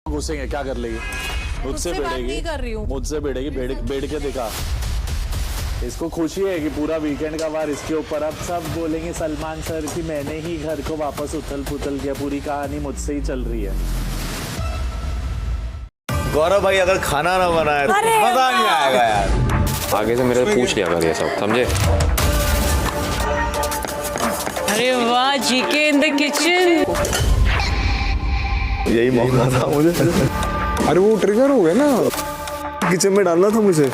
घुसेंगे, क्या कर लेगी? मुझसे भिड़ेगी, मुझसे भिड़ेगी, भिड़ के दिखा। इसको खुशी है कि पूरा वीकेंड का वार इसके ऊपर। अब सब बोलेंगे सलमान सर कि मैंने ही घर को वापस उथल पुथल किया, पूरी कहानी मुझसे ही चल रही है। गौरव भाई अगर खाना ना बनाए तो मजा नहीं आएगा यार। आगे से मेरे से पूछ लिया कर ये सब, समझे? अरे वाह, जीके इन द किचन। यही मौका था मुझे। अरे वो ट्रिगर हो गया ना, किचन में डालना था मुझे।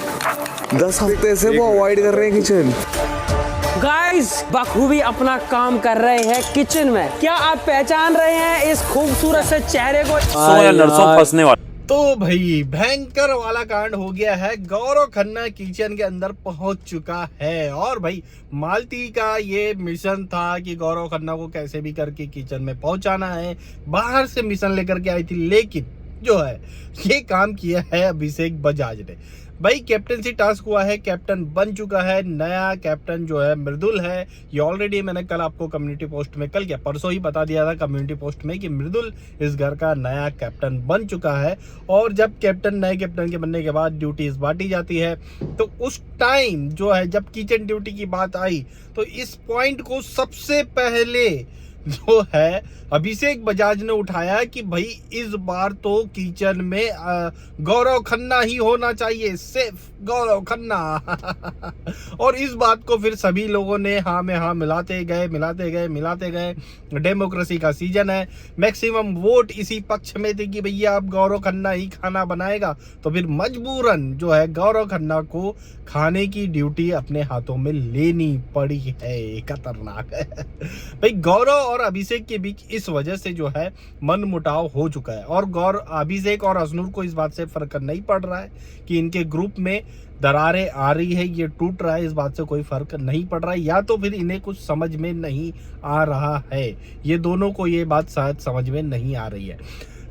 10 हफ्ते से वो अवॉइड कर रहे हैं किचन। गाइस बखूबी अपना काम कर रहे हैं किचन में। क्या आप पहचान रहे हैं इस खूबसूरत से चेहरे को? नर्सों फंसने वाला। तो भाई भयंकर वाला कांड हो गया है। गौरव खन्ना किचन के अंदर पहुंच चुका है और भाई मालती का ये मिशन था कि गौरव खन्ना को कैसे भी करके किचन में पहुंचाना है। बाहर से मिशन लेकर के आई थी, लेकिन जो है ये काम किया है अभिषेक बजाज ने। भाई कैप्टनसी टास्क हुआ है, कैप्टन बन चुका है। नया कैप्टन जो है मृदुल है। ये ऑलरेडी मैंने कल आपको कम्युनिटी पोस्ट में, कल क्या परसों ही बता दिया था कम्युनिटी पोस्ट में कि मृदुल इस घर का नया कैप्टन बन चुका है। और जब नए कैप्टन के बनने के बाद ड्यूटीज बांटी जाती है, तो उस टाइम जो है जब किचन ड्यूटी की बात आई तो इस पॉइंट को सबसे पहले जो है अभिषेक बजाज ने उठाया कि भाई इस बार तो किचन में गौरव खन्ना ही होना चाहिए, सिर्फ गौरव खन्ना। और इस बात को फिर सभी लोगों ने हाँ में हाँ मिलाते गए। डेमोक्रेसी का सीजन है, मैक्सिमम वोट इसी पक्ष में थे कि भैया अब गौरव खन्ना ही खाना बनाएगा। तो फिर मजबूरन जो है गौरव खन्ना को खाने की ड्यूटी अपने हाथों में लेनी पड़ी है। खतरनाक है भाई। गौरव और अभिषेक के बीच इस वजह से जो है मनमुटाव हो चुका है और अभिषेक और अजनूर को इस बात से फर्क नहीं पड़ रहा है कि इनके ग्रुप में दरारें आ रही है, ये टूट रहा है, इस बात से कोई फर्क नहीं पड़ रहा है, या तो फिर इन्हें कुछ समझ में नहीं आ रहा है। ये दोनों को ये बात शायद समझ में नहीं आ रही है।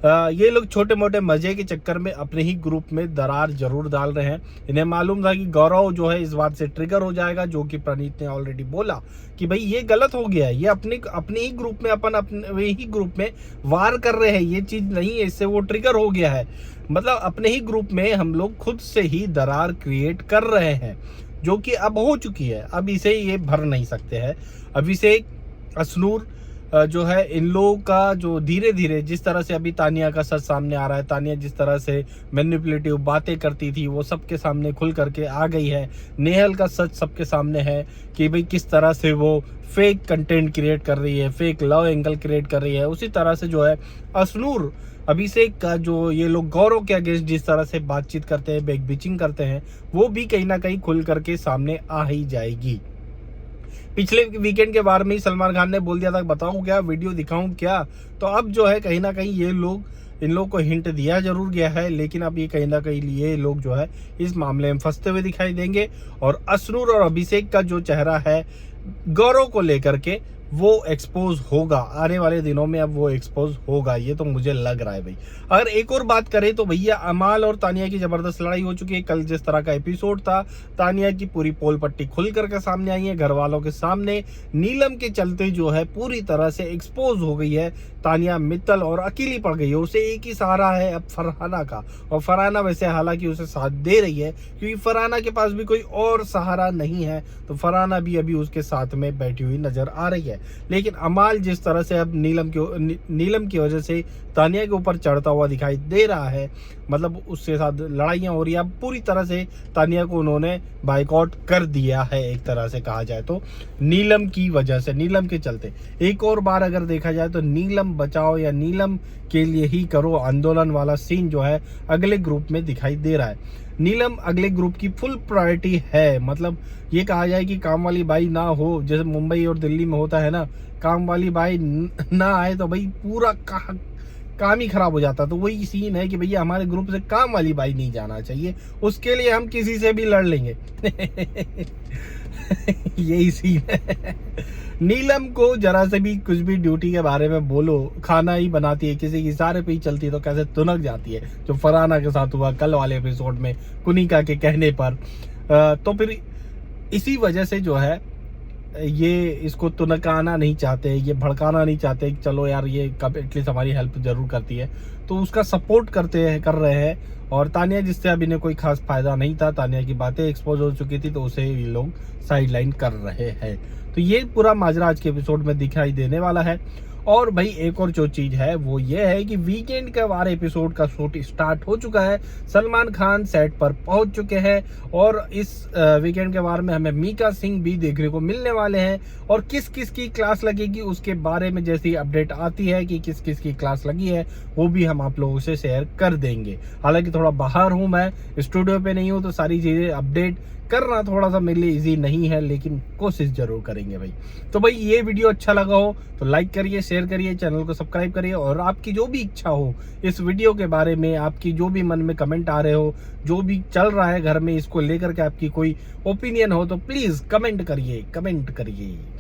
ये लोग छोटे मोटे मजे के चक्कर में अपने ही ग्रुप में दरार जरूर डाल रहे हैं। इन्हें मालूम था कि गौरव जो है इस बात से ट्रिगर हो जाएगा, जो कि प्रणीत ने ऑलरेडी बोला कि भाई ये गलत हो गया है, ये अपने ही ग्रुप में अपने ही ग्रुप में वार कर रहे हैं, ये चीज नहीं है, इससे वो ट्रिगर हो गया है। मतलब अपने ही ग्रुप में हम लोग खुद से ही दरार क्रिएट कर रहे हैं, जो कि अब हो चुकी है। अब इसे ये भर नहीं सकते हैं। अभिषेक, अजनूर जो है इन लोगों का जो धीरे धीरे जिस तरह से अभी तानिया का सच सामने आ रहा है, तानिया जिस तरह से मैनिपुलेटिव बातें करती थी वो सबके सामने खुल करके आ गई है। नेहल का सच सबके सामने है कि भाई किस तरह से वो फेक कंटेंट क्रिएट कर रही है, फेक लव एंगल क्रिएट कर रही है। उसी तरह से जो है अजनूर, अभिषेक का जो ये लोग गौरव के अगेंस्ट जिस तरह से बातचीत करते हैं, बैक बिचिंग करते हैं, वो भी कहीं ना कहीं खुल करके सामने आ ही जाएगी। पिछले वीकेंड के बारे में ही सलमान खान ने बोल दिया था बताऊं क्या, वीडियो दिखाऊं क्या। तो अब जो है कहीं ना कहीं ये लोग, इन लोग को हिंट दिया जरूर गया है, लेकिन अब ये कहीं ना कहीं ये लोग जो है इस मामले में फंसते हुए दिखाई देंगे। और अजनूर और अभिषेक का जो चेहरा है गौरव को लेकर के वो एक्सपोज होगा आने वाले दिनों में। अब वो एक्सपोज होगा, ये तो मुझे लग रहा है भाई। अगर एक और बात करें तो भैया अमाल और तानिया की जबरदस्त लड़ाई हो चुकी है। कल जिस तरह का एपिसोड था, तानिया की पूरी पोल पट्टी खुल करके सामने आई है घर वालों के सामने। नीलम के चलते जो है पूरी तरह से एक्सपोज हो गई है तानिया मित्तल और अकेली पड़ गई है। उसे एक ही सहारा है अब फरहाना का, और फरहाना वैसे हालांकि उसे साथ दे रही है क्योंकि फरहाना के पास भी कोई और सहारा नहीं है, तो फरहाना भी अभी उसके साथ में बैठी हुई नजर आ रही है। लेकिन अमाल जिस तरह से अब नीलम की वजह से तानिया के ऊपर चढ़ता हुआ दिखाई दे रहा है, मतलब उसके साथ लड़ाइयाँ हो रही है। अब पूरी तरह से तानिया को उन्होंने बाइकआउट कर दिया है, एक तरह से कहा जाए तो नीलम की वजह से, नीलम के चलते। एक और बार अगर देखा जाए तो नीलम बचाओ या नीलम के लिए ही करो आंदोलन वाला सीन जो है अगले ग्रुप में दिखाई दे रहा है। नीलम अगले ग्रुप की फुल प्रायोरिटी है। मतलब ये कहा जाए कि काम वाली बाई ना हो, जैसे मुंबई और दिल्ली में होता है ना, काम वाली बाई ना आए तो भाई पूरा काम ही खराब हो जाता। तो वही सीन है कि भैया हमारे ग्रुप से काम वाली बाई नहीं जाना चाहिए, उसके लिए हम किसी से भी लड़ लेंगे। यही सीन है। नीलम को जरा से भी कुछ भी ड्यूटी के बारे में बोलो, खाना ही बनाती है, किसी की इशारे पे ही चलती है तो कैसे तुनक जाती है, जो फरहाना के साथ हुआ कल वाले एपिसोड में कुनिका के कहने पर। तो फिर इसी वजह से जो है ये इसको तुनकाना नहीं चाहते, ये भड़काना नहीं चाहते। चलो यार ये कब एटलीस्ट हमारी हेल्प जरूर करती है, तो उसका सपोर्ट कर रहे हैं। और तानिया जिससे अभी ने कोई खास फायदा नहीं था, तानिया की बातें एक्सपोज हो चुकी थी, तो उसे ये लोग साइडलाइन कर रहे हैं। तो ये पूरा माजरा आज के एपिसोड में दिखाई देने वाला है। और भाई एक और जो चीज है वो ये है कि वीकेंड का वार एपिसोड का शूट स्टार्ट हो चुका है। सलमान खान सेट पर पहुंच चुके हैं और इस वीकेंड के वार में हमें मीका सिंह भी देखने को मिलने वाले हैं। और किस किस की क्लास लगेगी उसके बारे में जैसी अपडेट आती है कि किस किस की क्लास लगी है, वो भी हम आप लोगों से शेयर कर देंगे। हालांकि थोड़ा बाहर हूं, मैं स्टूडियो पे नहीं हूं, तो सारी चीजें अपडेट करना थोड़ा सा मेरे लिए इजी नहीं है, लेकिन कोशिश जरूर करेंगे भाई। तो भाई ये वीडियो अच्छा लगा हो तो लाइक करिए, शेयर करिए, चैनल को सब्सक्राइब करिए। और आपकी जो भी इच्छा हो इस वीडियो के बारे में, आपकी जो भी मन में कमेंट आ रहे हो, जो भी चल रहा है घर में, इसको लेकर के आपकी कोई ओपिनियन हो तो प्लीज कमेंट करिए।